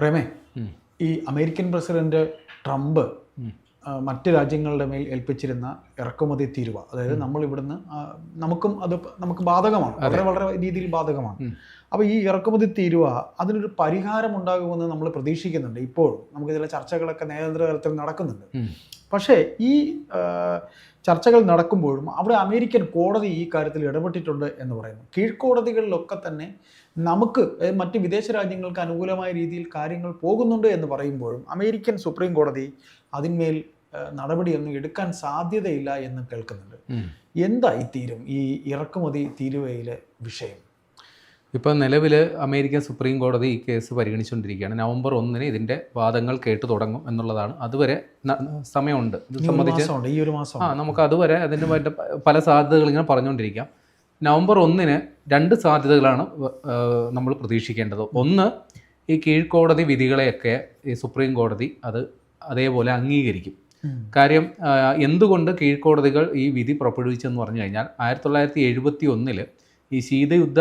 പ്രേമേ, ഈ American president Trump മറ്റ് രാജ്യങ്ങളുടെ മേൽ ഏൽപ്പിച്ചിരുന്ന ഇറക്കുമതി തീരുവ, അതായത് നമ്മൾ ഇവിടുന്ന് നമുക്ക് ബാധകമാണ്, വളരെ വളരെ രീതിയിൽ ബാധകമാണ്. അപ്പോൾ ഈ ഇറക്കുമതി തീരുവ അതിനൊരു പരിഹാരം ഉണ്ടാകുമെന്ന് നമ്മൾ പ്രതീക്ഷിക്കുന്നുണ്ട്. ഇപ്പോഴും നമുക്ക് ചില ചർച്ചകളൊക്കെ നയതന്ത്ര തലത്തിൽ നടക്കുന്നുണ്ട്. പക്ഷേ ഈ ചർച്ചകൾ നടക്കുമ്പോഴും അവിടെ അമേരിക്കൻ കോടതി ഈ കാര്യത്തിൽ ഇടപെട്ടിട്ടുണ്ട് എന്ന് പറയുന്നു. കീഴ്ക്കോടതികളിലൊക്കെ തന്നെ നമുക്ക് മറ്റ് വിദേശ രാജ്യങ്ങൾക്ക് അനുകൂലമായ രീതിയിൽ കാര്യങ്ങൾ പോകുന്നുണ്ട് എന്ന് പറയുമ്പോഴും അമേരിക്കൻ സുപ്രീം കോടതി അതിന്മേൽ നടപടിയൊന്നും എടുക്കാൻ സാധ്യതയില്ല എന്ന് കേൾക്കുന്നുണ്ട്. എന്തായി തീരും ഈ ഇറക്കുമതി തീരുവയിലെ വിഷയം? ഇപ്പോൾ നിലവിൽ അമേരിക്കൻ സുപ്രീം കോടതി ഈ കേസ് പരിഗണിച്ചുകൊണ്ടിരിക്കുകയാണ്. നവംബർ 1 ഇതിൻ്റെ വാദങ്ങൾ കേട്ടു തുടങ്ങും എന്നുള്ളതാണ്. അതുവരെ സമയമുണ്ട്. ഇത് സംബന്ധിച്ച് ഈ ഒരു മാസം നമുക്ക് അതുവരെ അതിന് വേണ്ട പല സാധ്യതകൾ ഇങ്ങനെ പറഞ്ഞുകൊണ്ടിരിക്കാം. നവംബർ 1 2 സാധ്യതകളാണ് നമ്മൾ പ്രതീക്ഷിക്കേണ്ടത്. ഒന്ന്, ഈ കീഴ്ക്കോടതി വിധികളെയൊക്കെ ഈ സുപ്രീം കോടതി അതേപോലെ അംഗീകരിക്കും. കാര്യം എന്തുകൊണ്ട് കീഴ്ക്കോടതികൾ ഈ വിധി പുറപ്പെടുവിച്ചെന്ന് പറഞ്ഞു കഴിഞ്ഞാൽ 1971 ഈ ശീതയുദ്ധ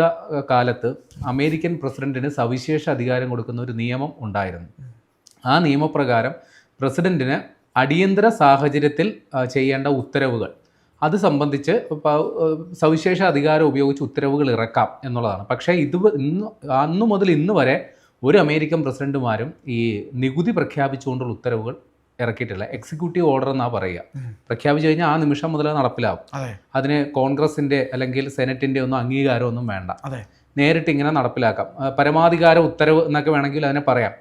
കാലത്ത് അമേരിക്കൻ പ്രസിഡന്റിന് സവിശേഷ അധികാരം കൊടുക്കുന്ന ഒരു നിയമം ഉണ്ടായിരുന്നു. ആ നിയമപ്രകാരം പ്രസിഡന്റിന് അടിയന്തര സാഹചര്യത്തിൽ ചെയ്യേണ്ട ഉത്തരവുകൾ അത് സംബന്ധിച്ച് സവിശേഷ അധികാരം ഉപയോഗിച്ച് ഉത്തരവുകൾ ഇറക്കാം എന്നുള്ളതാണ്. പക്ഷേ അന്നു മുതൽ ഇന്ന് വരെ ഒരു അമേരിക്കൻ പ്രസിഡന്റുമാരും ഈ നികുതി പ്രഖ്യാപിച്ചുകൊണ്ടുള്ള ഉത്തരവുകൾ ഇറക്കിയിട്ടില്ല. എക്സിക്യൂട്ടീവ് ഓർഡർ എന്നാണ് പറയുക. പ്രഖ്യാപിച്ചു കഴിഞ്ഞാൽ ആ നിമിഷം മുതൽ നടപ്പിലാവും. അതിന് കോൺഗ്രസിൻ്റെ അല്ലെങ്കിൽ സെനറ്റിൻ്റെ ഒന്നും അംഗീകാരമൊന്നും വേണ്ട. നേരിട്ട് ഇങ്ങനെ നടപ്പിലാക്കാം. പരമാധികാര ഉത്തരവ് എന്നൊക്കെ വേണമെങ്കിൽ അതിനെ പറയാം.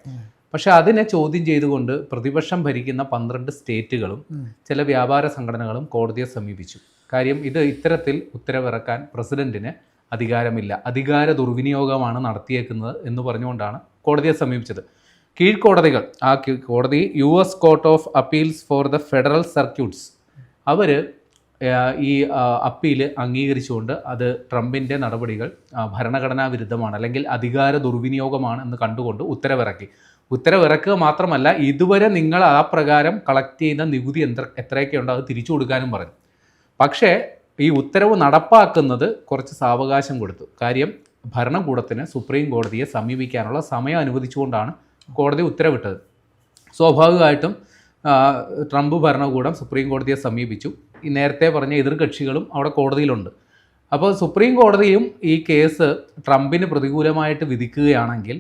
പക്ഷെ അതിനെ ചോദ്യം ചെയ്തുകൊണ്ട് പ്രതിപക്ഷം ഭരിക്കുന്ന 12 സ്റ്റേറ്റുകളും ചില വ്യാപാര സംഘടനകളും കോടതിയെ സമീപിച്ചു. കാര്യം ഇത്തരത്തിൽ ഉത്തരവിറക്കാൻ പ്രസിഡന്റിന് അധികാരമില്ല, അധികാര ദുർവിനിയോഗമാണ് നടത്തിയേക്കുന്നത് എന്ന് പറഞ്ഞുകൊണ്ടാണ് കോടതിയെ സമീപിച്ചത്. കീഴ്ക്കോടതികൾ, ആ കോടതി US court of appeals for the federal circuits, അവർ ഈ അപ്പീൽ അംഗീകരിച്ചുകൊണ്ട് അത് ട്രംപിൻ്റെ നടപടികൾ ഭരണഘടനാ വിരുദ്ധമാണ് അല്ലെങ്കിൽ അധികാര ദുർവിനിയോഗമാണ് എന്ന് കണ്ടുകൊണ്ട് ഉത്തരവിറക്കി. ഉത്തരവിറക്കുക മാത്രമല്ല, ഇതുവരെ നിങ്ങൾ ആ പ്രകാരം കളക്ട് ചെയ്യുന്ന നികുതി എത്രയൊക്കെ ഉണ്ടോ അത് തിരിച്ചു കൊടുക്കാനും പറഞ്ഞു. പക്ഷേ ഈ ഉത്തരവ് നടപ്പാക്കുന്നത് കുറച്ച് സാവകാശം കൊടുത്തു. കാര്യം ഭരണകൂടത്തിന് സുപ്രീം കോടതിയെ സമീപിക്കാനുള്ള സമയം അനുവദിച്ചുകൊണ്ടാണ് കോടതി ഉത്തരവിട്ടത്. സ്വാഭാവികമായിട്ടും ട്രംപ് ഭരണകൂടം സുപ്രീം കോടതിയെ സമീപിച്ചു. ഈ നേരത്തെ പറഞ്ഞ എതിർകക്ഷികളും അവിടെ കോടതിയിലുണ്ട്. അപ്പോൾ സുപ്രീം കോടതിയും ഈ കേസ് ട്രംപിന് പ്രതികൂലമായിട്ട് വിധിക്കുകയാണെങ്കിൽ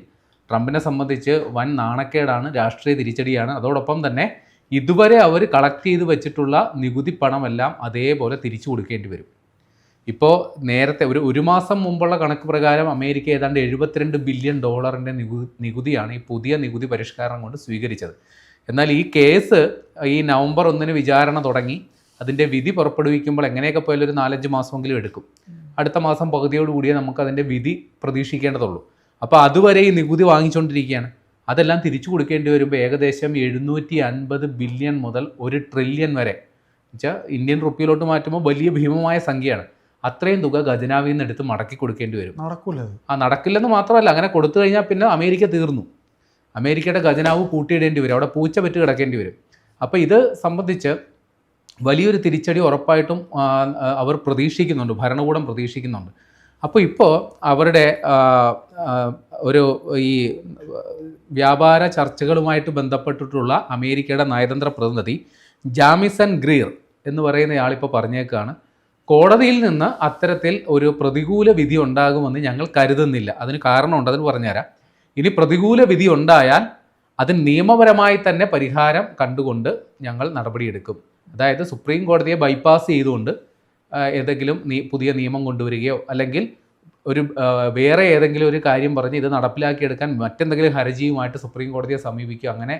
ട്രംപിനെ സംബന്ധിച്ച് വൻ നാണക്കേടാണ്, രാഷ്ട്രീയ തിരിച്ചടിയാണ്. അതോടൊപ്പം തന്നെ ഇതുവരെ അവർ കളക്ട് ചെയ്ത് വെച്ചിട്ടുള്ള നികുതി പണമെല്ലാം അതേപോലെ തിരിച്ചു കൊടുക്കേണ്ടി വരും. ഇപ്പോൾ നേരത്തെ ഒരു മാസം മുമ്പുള്ള കണക്ക് പ്രകാരം അമേരിക്ക ഏതാണ്ട് $72 ബില്യൺ നികുതിയാണ് ഈ പുതിയ നികുതി പരിഷ്കാരം കൊണ്ട് സ്വീകരിച്ചത്. എന്നാൽ ഈ കേസ് ഈ നവംബർ 1 വിചാരണ തുടങ്ങി അതിൻ്റെ വിധി പുറപ്പെടുവിക്കുമ്പോൾ എങ്ങനെയൊക്കെ പോയാലും ഒരു 4-5 മാസമെങ്കിലും എടുക്കും. അടുത്ത മാസം പകുതിയോടുകൂടിയേ നമുക്ക് അതിൻ്റെ വിധി പ്രതീക്ഷിക്കേണ്ടതുള്ളൂ. അപ്പോൾ അതുവരെ ഈ നികുതി വാങ്ങിച്ചുകൊണ്ടിരിക്കുകയാണ്. അതെല്ലാം തിരിച്ചു കൊടുക്കേണ്ടി വരുമ്പോൾ ഏകദേശം 750 ബില്യൺ മുതൽ 1 ട്രില്യൺ വരെ, എന്നുവെച്ചാൽ ഇന്ത്യൻ റുപ്പിയിലോട്ട് മാറ്റുമ്പോൾ വലിയ ഭീമമായ സംഖ്യയാണ്. അത്രയും തുക ഖജനാവിൽ നിന്ന് എടുത്ത് മടക്കി കൊടുക്കേണ്ടി വരും. നടക്കില്ലെന്ന് മാത്രമല്ല, അങ്ങനെ കൊടുത്തു കഴിഞ്ഞാൽ പിന്നെ അമേരിക്ക തീർന്നു. അമേരിക്കയുടെ ഖജനാവ് പൂട്ടിയിടേണ്ടി വരും, അവിടെ പൂച്ച പെറ്റ് കിടക്കേണ്ടി വരും. അപ്പോൾ ഇത് സംബന്ധിച്ച് വലിയൊരു തിരിച്ചടി ഉറപ്പായിട്ടും അവർ പ്രതീക്ഷിക്കുന്നുണ്ട്, ഭരണകൂടം പ്രതീക്ഷിക്കുന്നുണ്ട്. അപ്പോൾ ഇപ്പോൾ അവരുടെ ഈ വ്യാപാര ചർച്ചകളുമായിട്ട് ബന്ധപ്പെട്ടിട്ടുള്ള അമേരിക്കയുടെ നയതന്ത്ര പ്രതിനിധി ജാമിസൺ ഗ്രീർ എന്ന് പറയുന്നയാളിപ്പോൾ പറഞ്ഞേക്കാണ്, കോടതിയിൽ നിന്ന് അത്തരത്തിൽ ഒരു പ്രതികൂല വിധി ഉണ്ടാകുമെന്ന് ഞങ്ങൾ കരുതുന്നില്ല. അതിന് കാരണമുണ്ട്, അതിന് പറഞ്ഞുതരാം. ഇനി പ്രതികൂല വിധി ഉണ്ടായാൽ അതിന് നിയമപരമായി തന്നെ പരിഹാരം കണ്ടുകൊണ്ട് ഞങ്ങൾ നടപടിയെടുക്കും. അതായത് സുപ്രീം കോടതിയെ ബൈപ്പാസ് ചെയ്തുകൊണ്ട് ഏതെങ്കിലും പുതിയ നിയമം കൊണ്ടുവരികയോ അല്ലെങ്കിൽ വേറെ ഏതെങ്കിലും ഒരു കാര്യം പറഞ്ഞ് ഇത് നടപ്പിലാക്കിയെടുക്കാൻ മറ്റെന്തെങ്കിലും ഹർജിയുമായിട്ട് സുപ്രീം കോടതിയെ സമീപിക്കുക, അങ്ങനെ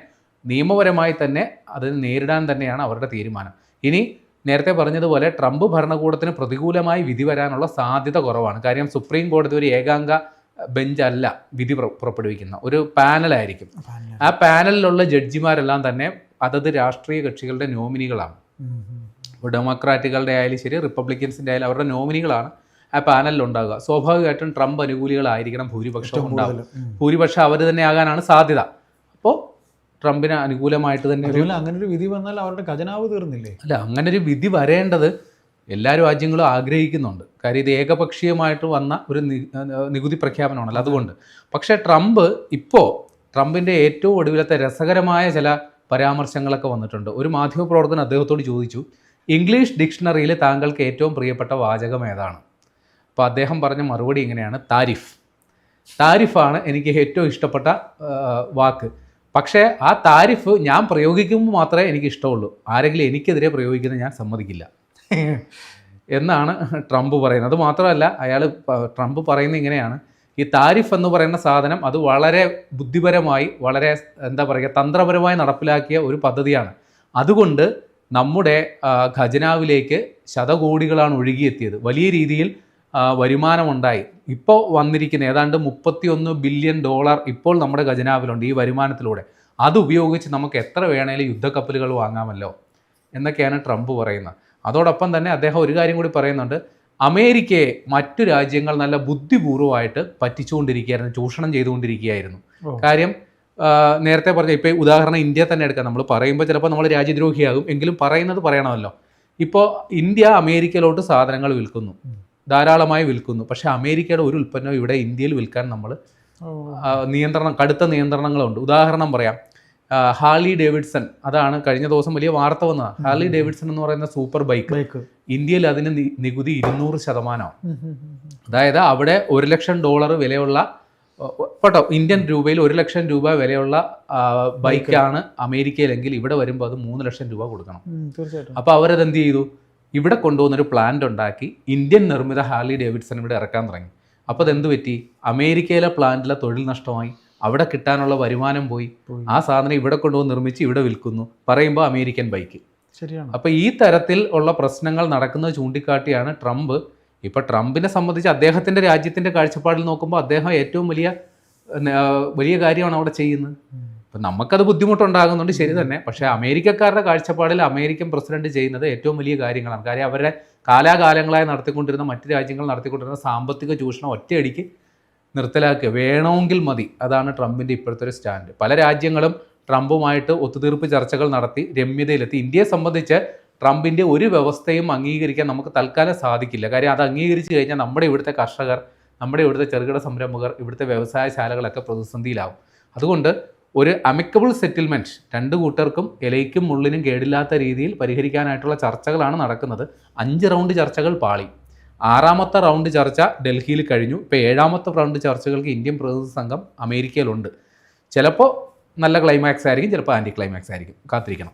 നിയമപരമായി തന്നെ അതിന് നേരിടാൻ തന്നെയാണ് അവരുടെ തീരുമാനം. ഇനി നേരത്തെ പറഞ്ഞതുപോലെ ട്രംപ് ഭരണകൂടത്തിന് പ്രതികൂലമായി വിധി വരാനുള്ള സാധ്യത കുറവാണ്. കാര്യം സുപ്രീം കോടതി ഒരു ഏകാംഗ ബെഞ്ചല്ല വിധി പുറപ്പെടുവിക്കുന്ന, ഒരു പാനലായിരിക്കും. ആ പാനലിലുള്ള ജഡ്ജിമാരെല്ലാം തന്നെ അതത് രാഷ്ട്രീയ കക്ഷികളുടെ നോമിനികളാണ്. ഇപ്പോൾ ഡെമോക്രാറ്റുകളുടെ ആയാലും ശരി, റിപ്പബ്ലിക്കൻസിൻ്റെ ആയാലും അവരുടെ നോമിനികളാണ് ആ പാനലിലുണ്ടാകുക. സ്വാഭാവികമായിട്ടും ട്രംപ് അനുകൂലികളായിരിക്കണം ഭൂരിപക്ഷം ഉണ്ടാകും. ഭൂരിപക്ഷം അവർ തന്നെ ആകാനാണ് സാധ്യത. അപ്പോൾ ട്രംപിന് അനുകൂലമായിട്ട് തന്നെ അങ്ങനെ ഒരു വിധി വന്നാൽ അവരുടെ ഖജനാവ് തീർന്നില്ലേ? അല്ല, അങ്ങനെ ഒരു വിധി വരേണ്ടത് എല്ലാ രാജ്യങ്ങളും ആഗ്രഹിക്കുന്നുണ്ട്. കാര്യം ഇത് ഏകപക്ഷീയമായിട്ട് വന്ന ഒരു നികുതി പ്രഖ്യാപനമാണല്ലോ, അതുകൊണ്ട്. പക്ഷേ ട്രംപിൻ്റെ ഏറ്റവും ഒടുവിലത്തെ രസകരമായ ചില പരാമർശങ്ങളൊക്കെ വന്നിട്ടുണ്ട്. ഒരു മാധ്യമപ്രവർത്തകൻ അദ്ദേഹത്തോട് ചോദിച്ചു, ഇംഗ്ലീഷ് ഡിക്ഷണറിയിൽ താങ്കൾക്ക് ഏറ്റവും പ്രിയപ്പെട്ട വാചകം ഏതാണ്? അപ്പോൾ അദ്ദേഹം പറഞ്ഞ മറുപടി ഇങ്ങനെയാണ്, താരിഫാണ് എനിക്ക് ഏറ്റവും ഇഷ്ടപ്പെട്ട വാക്ക്. പക്ഷേ ആ താരിഫ് ഞാൻ പ്രയോഗിക്കുമ്പോൾ മാത്രമേ എനിക്ക് ഇഷ്ടമുള്ളൂ, ആരെങ്കിലും എനിക്കെതിരെ പ്രയോഗിക്കുന്നത് ഞാൻ സമ്മതിക്കില്ല എന്നാണ് ട്രംപ് പറയുന്നത്. അത് മാത്രമല്ല, ട്രംപ് പറയുന്നത് ഇങ്ങനെയാണ്, ഈ താരിഫ് എന്ന് പറയുന്ന സാധനം അത് വളരെ ബുദ്ധിപരമായി, വളരെ തന്ത്രപരമായി നടപ്പിലാക്കിയ ഒരു പദ്ധതിയാണ്. അതുകൊണ്ട് നമ്മുടെ ഖജനാവിലേക്ക് ശതകോടികളാണ് ഒഴുകിയെത്തിയത്, വലിയ രീതിയിൽ വരുമാനമുണ്ടായി. ഇപ്പോൾ വന്നിരിക്കുന്ന ഏതാണ്ട് $31 ബില്യൺ ഇപ്പോൾ നമ്മുടെ ഖജനാവിലുണ്ട് ഈ വരുമാനത്തിലൂടെ. അത് ഉപയോഗിച്ച് നമുക്ക് എത്ര വേണേലും യുദ്ധക്കപ്പലുകൾ വാങ്ങാമല്ലോ എന്നൊക്കെയാണ് ട്രംപ് പറയുന്നത്. അതോടൊപ്പം തന്നെ അദ്ദേഹം ഒരു കാര്യം കൂടി പറയുന്നുണ്ട്, അമേരിക്കയെ മറ്റു രാജ്യങ്ങൾ നല്ല ബുദ്ധിപൂർവ്വമായിട്ട് പറ്റിച്ചുകൊണ്ടിരിക്കുകയായിരുന്നു, ചൂഷണം ചെയ്തുകൊണ്ടിരിക്കുകയായിരുന്നു. കാര്യം നേരത്തെ പറഞ്ഞ ഇപ്പോൾ ഉദാഹരണം ഇന്ത്യ തന്നെ എടുക്കാം. നമ്മൾ പറയുമ്പോൾ ചിലപ്പോൾ നമ്മൾ രാജ്യദ്രോഹിയാകും, എങ്കിലും പറയുന്നത് പറയണമല്ലോ. ഇപ്പോൾ ഇന്ത്യ അമേരിക്കയിലോട്ട് സാധനങ്ങൾ വിൽക്കുന്നു, ധാരാളമായി വിൽക്കുന്നു. പക്ഷേ അമേരിക്കയുടെ ഒരു ഉൽപ്പന്നം ഇവിടെ ഇന്ത്യയിൽ വിൽക്കാൻ നമ്മൾ കടുത്ത നിയന്ത്രണങ്ങളുണ്ട്. ഉദാഹരണം പറയാം, ഹാർലി ഡേവിഡ്സൺ, അതാണ് കഴിഞ്ഞ ദിവസം വലിയ വാർത്ത വന്നത്. ഹാർലി ഡേവിഡ്സൺ എന്ന് പറയുന്ന സൂപ്പർ ബൈക്ക് ഇന്ത്യയിൽ അതിന് നികുതി 200%. അതായത് അവിടെ $1 ലക്ഷം വിലയുള്ള ഇന്ത്യൻ രൂപയിൽ 1 ലക്ഷം രൂപ വിലയുള്ള ബൈക്കാണ് അമേരിക്കയിലെങ്കിൽ ഇവിടെ വരുമ്പോൾ അത് 3 ലക്ഷം രൂപ കൊടുക്കണം. അപ്പോൾ അവരത് എന്ത് ചെയ്തു, ഇവിടെ കൊണ്ടുവന്നൊരു പ്ലാന്റ് ഉണ്ടാക്കി ഇന്ത്യൻ നിർമ്മിത ഹാർലി ഡേവിഡ്സൺ ഇവിടെ ഇറക്കാൻ തുടങ്ങി. അപ്പോൾ അതെന്ത് പറ്റി, അമേരിക്കയിലെ പ്ലാന്റിലെ തൊഴിൽ നഷ്ടമായി, അവിടെ കിട്ടാനുള്ള വരുമാനം പോയി. ആ സാധനം ഇവിടെ കൊണ്ടുവന്ന് നിർമ്മിച്ച് ഇവിടെ വിൽക്കുന്നു, പറയുമ്പോൾ അമേരിക്കൻ ബൈക്ക്. ശരിയാണ്. അപ്പോൾ ഈ തരത്തിൽ ഉള്ള പ്രശ്നങ്ങൾ നടക്കുന്നത് ചൂണ്ടിക്കാട്ടിയാണ് ട്രംപ്. ഇപ്പോൾ ട്രംപിനെ സംബന്ധിച്ച് അദ്ദേഹത്തിൻ്റെ രാജ്യത്തിൻ്റെ കാഴ്ചപ്പാടിൽ നോക്കുമ്പോൾ അദ്ദേഹം ഏറ്റവും വലിയ കാര്യമാണ് അവിടെ ചെയ്യുന്നത്. ഇപ്പം നമുക്കത് ബുദ്ധിമുട്ടുണ്ടാകുന്നുണ്ട്, ശരി തന്നെ. പക്ഷേ അമേരിക്കക്കാരുടെ കാഴ്ചപ്പാടിൽ അമേരിക്കൻ പ്രസിഡന്റ് ചെയ്യുന്നത് ഏറ്റവും വലിയ കാര്യങ്ങളാണ്. കാര്യം അവരുടെ കാലാകാലങ്ങളായി നടത്തിക്കൊണ്ടിരുന്ന മറ്റ് രാജ്യങ്ങൾ നടത്തിക്കൊണ്ടിരുന്ന സാമ്പത്തിക ചൂഷണം ഒറ്റയടിക്ക് നിർത്തലാക്കുക, വേണമെങ്കിൽ മതി. അതാണ് ട്രംപിൻ്റെ ഇപ്പോഴത്തെ ഒരു സ്റ്റാൻഡ്. പല രാജ്യങ്ങളും ട്രംപുമായിട്ട് ഒത്തുതീർപ്പ് ചർച്ചകൾ നടത്തി രമ്യതയിലെത്തി. ഇന്ത്യയെ സംബന്ധിച്ച് ട്രംപിൻ്റെ ഒരു വ്യവസ്ഥയും അംഗീകരിക്കാൻ നമുക്ക് തൽക്കാലം സാധിക്കില്ല. കാര്യം അത് അംഗീകരിച്ച് കഴിഞ്ഞാൽ നമ്മുടെ ഇവിടുത്തെ കർഷകർ, നമ്മുടെ ഇവിടുത്തെ ചെറുകിട സംരംഭകർ, ഇവിടുത്തെ വ്യവസായശാലകളൊക്കെ പ്രതിസന്ധിയിലാവും. അതുകൊണ്ട് ഒരു അമിക്കബിൾ സെറ്റിൽമെൻറ്റ്, രണ്ട് കൂട്ടർക്കും ഇലയ്ക്കും മുള്ളിനും കേടില്ലാത്ത രീതിയിൽ പരിഹരിക്കാനായിട്ടുള്ള ചർച്ചകളാണ് നടക്കുന്നത്. 5 റൗണ്ട് ചർച്ചകൾ പാളി. 6ാമത്തെ റൗണ്ട് ചർച്ച ഡൽഹിയിൽ കഴിഞ്ഞു. ഇപ്പോൾ 7ാമത്തെ റൗണ്ട് ചർച്ചകൾക്ക് ഇന്ത്യൻ പ്രതിനിധി സംഘം അമേരിക്കയിലുണ്ട്. ചിലപ്പോൾ നല്ല ക്ലൈമാക്സ് ആയിരിക്കും, ചിലപ്പോൾ ആൻറ്റി ക്ലൈമാക്സ് ആയിരിക്കും. കാത്തിരിക്കണം.